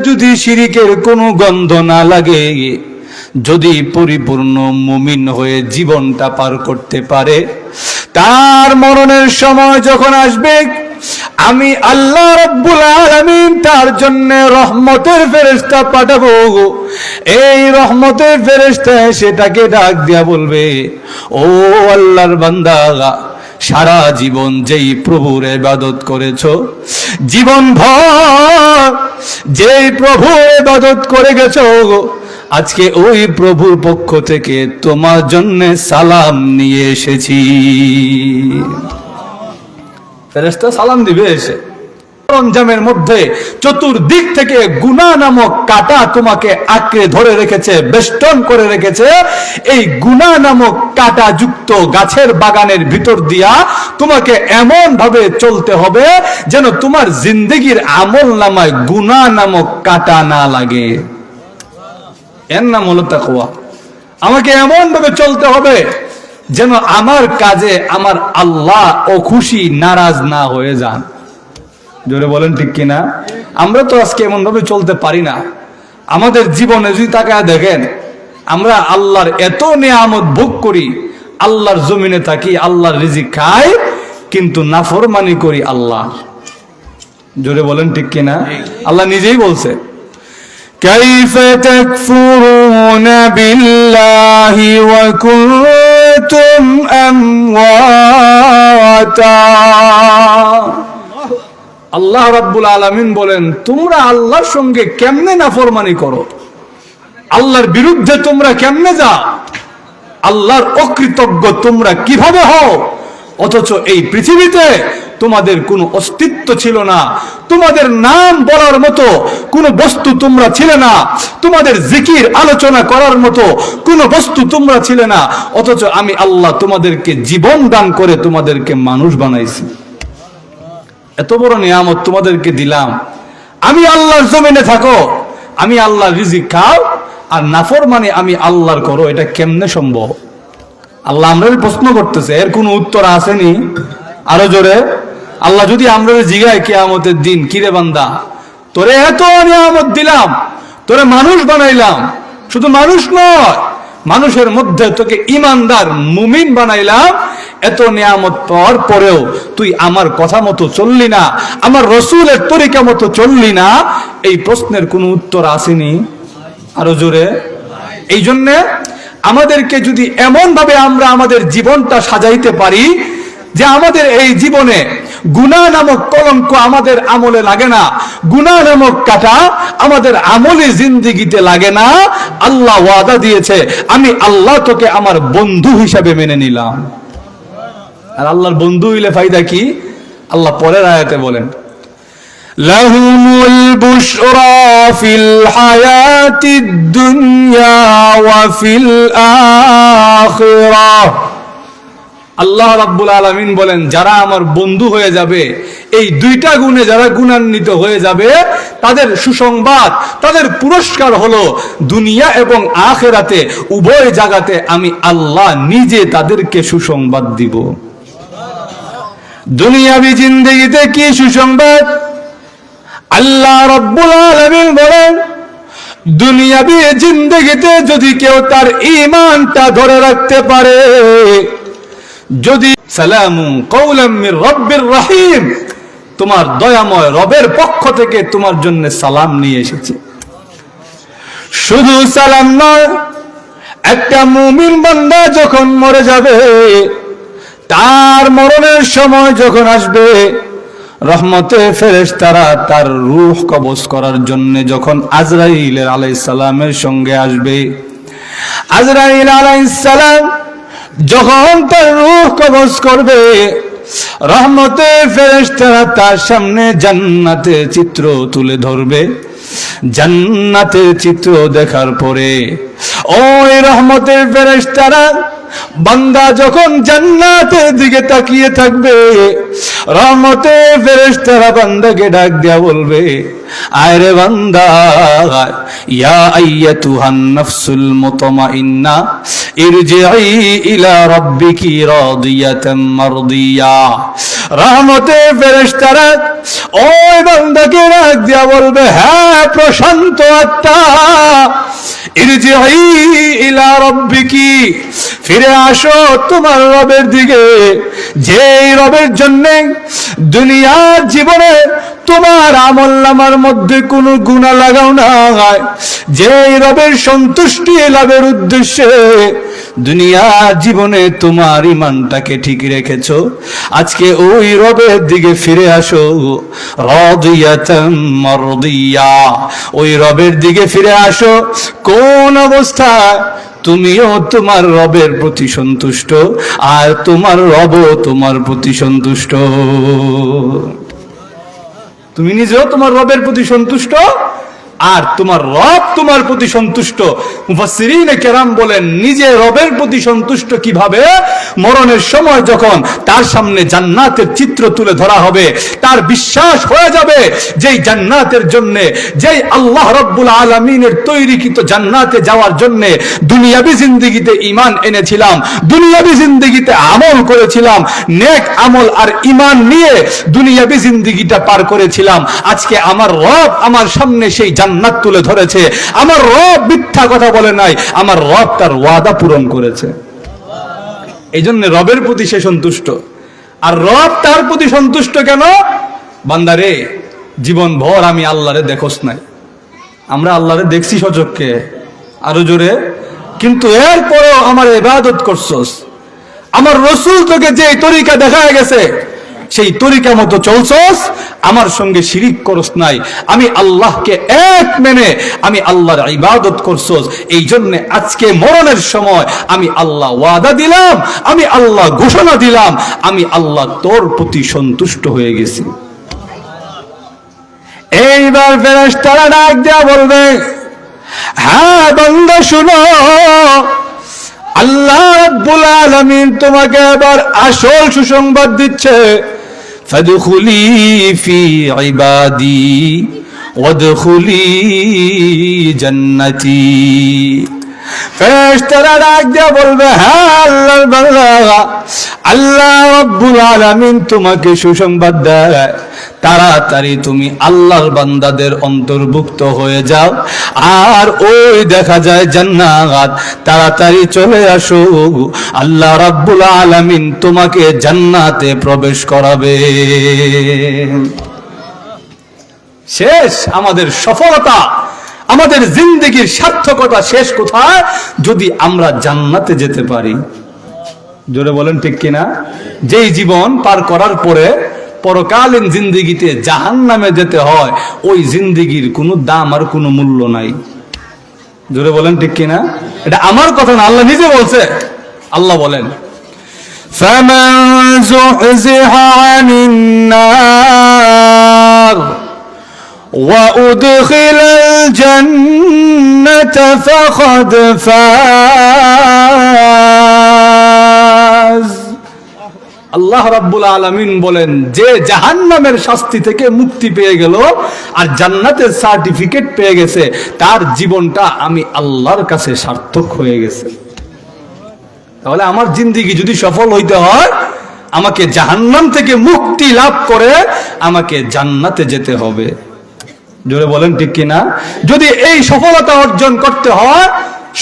যদি শিরিকের কোনো গন্ধ না লাগে, যদি পরিপূর্ণ মুমিন হয়ে জীবনটা পার করতে পারে, তার মরণের সময় যখন আসবে, আমি আল্লাহ রাব্বুল আলামিন তার জন্য রহমতের ফেরেশতা পাঠাবো। এই রহমতের ফেরেশতা সেটাকে ডাক দিয়া বলবে, ও আল্লাহর বান্দা, সারা জীবন যেই প্রভুর ইবাদত করেছো, জীবন ভর যেই প্রভুর ইবাদত করে গেছো, আজকে ওই প্রভুর পক্ষ থেকে তোমার জন্য সালাম নিয়ে এসেছি। ফেরেশতা সালাম দিবে এসে। সরঞ্জামের মধ্যে চতুর্দিক থেকে গুনাহ নামক কাঁটা তোমাকে আঁকড়ে ধরে রেখেছে, বেষ্টন করে রেখেছে। এই গুনাহ নামক কাঁটা যুক্ত গাছের বাগানের ভিতর দিয়া তোমাকে এমন ভাবে চলতে হবে যেন তোমার জিন্দেগির আমল নামায় গুনাহ নামক কাঁটা না লাগে। এর নাম হলো তাকওয়া। আমাকে এমন ভাবে চলতে হবে যেন আমার কাজে আমার আল্লাহ অখুশি নারাজ না হয়ে যান। জোরে বলেন ঠিক কিনা? আমরা তো আজকে এমন ভাবে চলতে পারি না। আমাদের জীবনে যদি তাকায় দেখেন, আমরা আল্লাহর এত নিয়ামত ভোগ করি, আল্লাহর জমিনে থাকি, আল্লাহর রিজিক খাই, কিন্তু নাফরমানি করি আল্লাহ। জোরে বলেন ঠিক কিনা? আল্লাহ নিজেই বলছে, কাইফা তাকফুরুনা বিল্লাহি ওয়া কুনতুম আমওয়াতা। আল্লাহ রাব্বুল আলামিন বলেন, তোমরা আল্লাহর সঙ্গে কেমনে নাফরমানি করো, আল্লাহর বিরুদ্ধে তোমরা কেমনে যাও, আল্লাহর অকৃতজ্ঞ তোমরা কিভাবে হও, অথচ এই পৃথিবীতে তোমাদের কোনো অস্তিত্ব ছিল না, তোমাদের নাম বলার মতো কোনো বস্তু তোমরা ছিলে না, তোমাদের জিকির আলোচনা করার মতো কোনো বস্তু তোমরা ছিলে না, অথচ আমি আল্লাহ তোমাদেরকে জীবন দান করে তোমাদেরকে মানুষ বানাইছি। এত বড় নিয়ামত তোমাদেরকে দিলাম, আমি আল্লাহর জমিনে থাকো, আমি আল্লাহর রিজিক খাও, আর নাফরমানি আমি আল্লাহর করো, এটা কেমনে সম্ভব? আল্লাহ আমরা প্রশ্ন করতেছে, এর কোনো উত্তর আসেনি। আরো জোরে, আল্লাহ যদি আমরা জিগায় কিয়ামতের দিন, কিরে বান্দা, তোরে এত নিয়ামত দিলাম, তোরে মানুষ বানাইলাম, শুধু মানুষ নয়, মানুষের মধ্যে তোকে ইমানদার মুমিন বানাইলাম, এত নিয়ামত পাওয়ার পরেও তুই আমার কথা মতো চললি না, আমার রসুলের তরিকা মতো চললি না, এই প্রশ্নের কোনো উত্তর আসেনি। আরো জোরে। এই জন্য আমাদেরকে যদি এমন ভাবে আমরা আমাদের জীবনটা সাজাইতে পারি যে আমাদের এই জীবনে গুনাহ নামক কলঙ্ক আমাদের আমলে লাগে না, গুনাহ নামক কাঁটা আমাদের আমলে জিন্দেগিতে লাগে না, আল্লাহ ওয়াদা দিয়েছে, আমি আল্লাহ তোকে আমার বন্ধু হিসাবে মেনে নিলাম। আর আল্লাহর বন্ধু হইলে ফায়দা কি? আল্লাহ পরের আয়াতে বলেন, লাহুমুল বুশরা ফিল হায়াতিদ দুনিয়া ওয়া ফিল আখিরাহ। আল্লাহ রাব্বুল আলামিন বলেন, যারা আমার বন্ধু হয়ে যাবে, এই দুইটা গুণে যারা গুণান্বিত হয়ে যাবে, তাদের সুসংবাদ, তাদের পুরস্কার হলো দুনিয়া এবং আখিরাতে উভয় জায়গাতে আমি আল্লাহ নিজে তাদেরকে সুসংবাদ দিব। দুনিয়াবি জিন্দেগিতে কি সুসংবাদ? আল্লাহ রাব্বুল আলামিন বলেন, দুনিয়াবি জিন্দেগিতে যদি কেউ তার ঈমানটা ধরে রাখতে পারে, যদি সালামু কওলাম মির রাব্বির রহিম, তোমার দয়াময় রবের পক্ষ থেকে তোমার জন্য সালাম নিয়ে এসেছে। শুধু সালাম নয়, একটা মুমিন বান্দা যখন মরে যাবে, তার মরণের সময় যখন আসবে, রহমতে ফেরেশতারা তার রূহ কবজ করার জন্য যখন আজরাইল আলাইহিস সালামের সঙ্গে আসবে, আজরাইল আলাইহিস সালাম যখন তার রূহ কবজ করবে, রহমতে ফেরেশতারা তার সামনে জান্নাতের চিত্র তুলে ধরবে। জান্নাতের চিত্র দেখার পরে ওই রহমতের ফেরেশতারা বান্দা যখন জান্নাতের দিকে তাকিয়ে থাকবে, রহমতের ফেরেশতারা বান্দাকে ডাক দিয়া বলবে, আয় রে বান্দা, ইয়া আইয়াতুহান নাফসুল মুতমাইন্না, ইরজিই ইলা রাব্বিকি রাদিয়াতাম মারদিয়া। রহমতের ফেরেশতারা ওই বান্দাকে ডাক দিয়া বলবে, হ্যাঁ প্রশান্ত আত্মা, ইরজিই ইলা রাব্বিকি, ফিরে আসো তোমার রবের দিকে, যেই রবের জন্য দুনিয়ার জীবনে তোমার আমলনামার মধ্যে কোনো গুনাহ লাগাও না, যেই রবের সন্তুষ্টি লাভের উদ্দেশ্যে দুনিয়ার জীবনে তোমার ঈমানটাকে ঠিক রেখেছো, আজকে ওই রবের দিকে ফিরে আসো। রাদিয়াতাম মারদিয়া, ওই রবের দিকে ফিরে আসো। কোন অবস্থায়? তুমিও তোমার রবের প্রতি সন্তুষ্ট, আর তোমার রবও তোমার প্রতি সন্তুষ্ট। তুমি নিজেও তোমার রবের প্রতি সন্তুষ্ট, আর তোমার রব তোমার প্রতি সন্তুষ্ট। মুফাসসিরিনে কেরাম বলেন, নিজে রবের প্রতি সন্তুষ্ট কিভাবে? মরণের সময় যখন তার সামনে জান্নাতের চিত্র তুলে ধরা হবে, তার বিশ্বাস হয়ে যাবে যেই জান্নাতের জন্য, যেই আল্লাহ রাব্বুল আলামিনের তৈরিকৃত জান্নাতে যাওয়ার জন্য দুনিয়াবি জিন্দেগিতে ঈমান এনেছিলাম, দুনিয়াবি জিন্দেগিতে আমল করেছিলাম, নেক আমল আর ঈমান নিয়ে দুনিয়াবি জিন্দেগিটা পার করেছিলাম। আজকে আমার রব আমার সামনে সেই জান্নাত তুলে ধরেছে। আমার রব মিথ্যা কথা বলে নাই, আমার রব তার ওয়াদা পূরণ করেছে। এই জন্য রবের প্রতি সে সন্তুষ্ট। আর রব তার প্রতি সন্তুষ্ট কেন? বান্দারে, জীবন ভর আমি আল্লাহরে দেখোস নাই। আমরা আল্লাহরে দেখছি সচক্ষে, আরো জোরে, কিন্তু এরপরও আমার ইবাদত করছস। আমার রাসূল তোকে যে তরিকা দেখায় গেছে সেই তরিকা মতো চলছস, আমার সঙ্গে শিরিক করস নাই, আমি আল্লাহকে এক মেনে আমি আল্লাহর ইবাদত করছস। এই জন্য আজকে মরণের সময় আমি আল্লাহ ওয়াদা দিলাম, আমি আল্লাহ ঘোষণা দিলাম, আমি আল্লাহ তোর প্রতি সন্তুষ্ট হয়ে গেছি। এইবার ফেরেশতারা ডাক দেয়া বলবে, হ্যাঁ বান্দা শুনো, আল্লাহ রাব্বুল আলামিন তোমাকে এবার আসল সুসংবাদ দিচ্ছে। ফাদখুলি ফি ইবাদি ওয়াদখুলি জান্নাতি। ফেরেশতারা ডাক দিয়ে বলবে, হ্যাঁ আল্লাহর বান্দা, আল্লাহ রাব্বুল আলামিন তোমাকে সুসংবাদ দেয়, তাড়াতাড়ি তুমি আল্লাহর বান্দাদের অন্তর্ভুক্ত হয়ে যাও, আর ওই দেখা যায় জান্নাত, তাড়াতাড়ি চলে আসো, আল্লাহ রাব্বুল আলামিন তোমাকে জান্নাতে প্রবেশ করাবে। শেষ আমাদের সফলতা, আমাদের জিন্দেগির সার্থকতা শেষ কোথায়? যদি আমরা জান্নাতে যেতে পারি। জোরে বলেন ঠিক কিনা? যেই জীবন পার করার পরে পরকালীন জিন্দেগিতে জাহান্নামে যেতে হয়, ওই জিন্দেগির কোনো দাম আর কোনো মূল্য নাই। জোরে বলেন ঠিক কিনা? এটা আমার কথা না, আল্লাহ নিজে বলছে। আল্লাহ বলেন, ফামান যুহজিহা আনিন নার ওয়া উদখিলাল জান্নাতা ফাকাদ ফাজ। আল্লাহ রাব্বুল আলামিন বলেন, যে জাহান্নামের শাস্তি থেকে মুক্তি পেয়ে গেল আর জান্নাতের সার্টিফিকেট পেয়ে গেছে, তার জীবনটা আমি আল্লাহর কাছে সার্থক হয়ে গেছে। তাহলে আমার জিন্দেগি যদি সফল হইতে হয়, আমাকে জাহান্নাম থেকে মুক্তি লাভ করে আমাকে জান্নাতে যেতে হবে। জোরে বলেন ঠিক কিনা? যদি এই সফলতা অর্জন করতে হয়,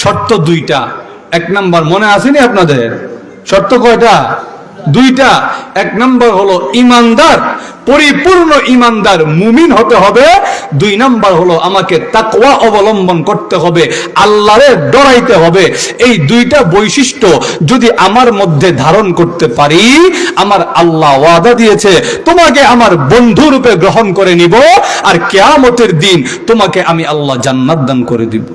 শর্ত দুইটা। এক নাম্বার মনে আসেনি আপনাদের? শর্ত কয়টা? দুইটা। এক নাম্বার হলো ইমানদার, পরিপূর্ণ ইমানদার মুমিন হতে হবে। দুই নাম্বার হলো আমাকে তাকওয়া অবলম্বন করতে হবে, আল্লাহরে ডরাইতে হবে। এই দুইটা বৈশিষ্ট্য যদি আমার মধ্যে ধারণ করতে পারি, আমার আল্লাহ ওয়াদা দিয়েছে তোমাকে আমার বন্ধু রূপে গ্রহণ করে নিব, আর কিয়ামতের দিন তোমাকে আমি আল্লাহ জান্নাত দান করে দিব।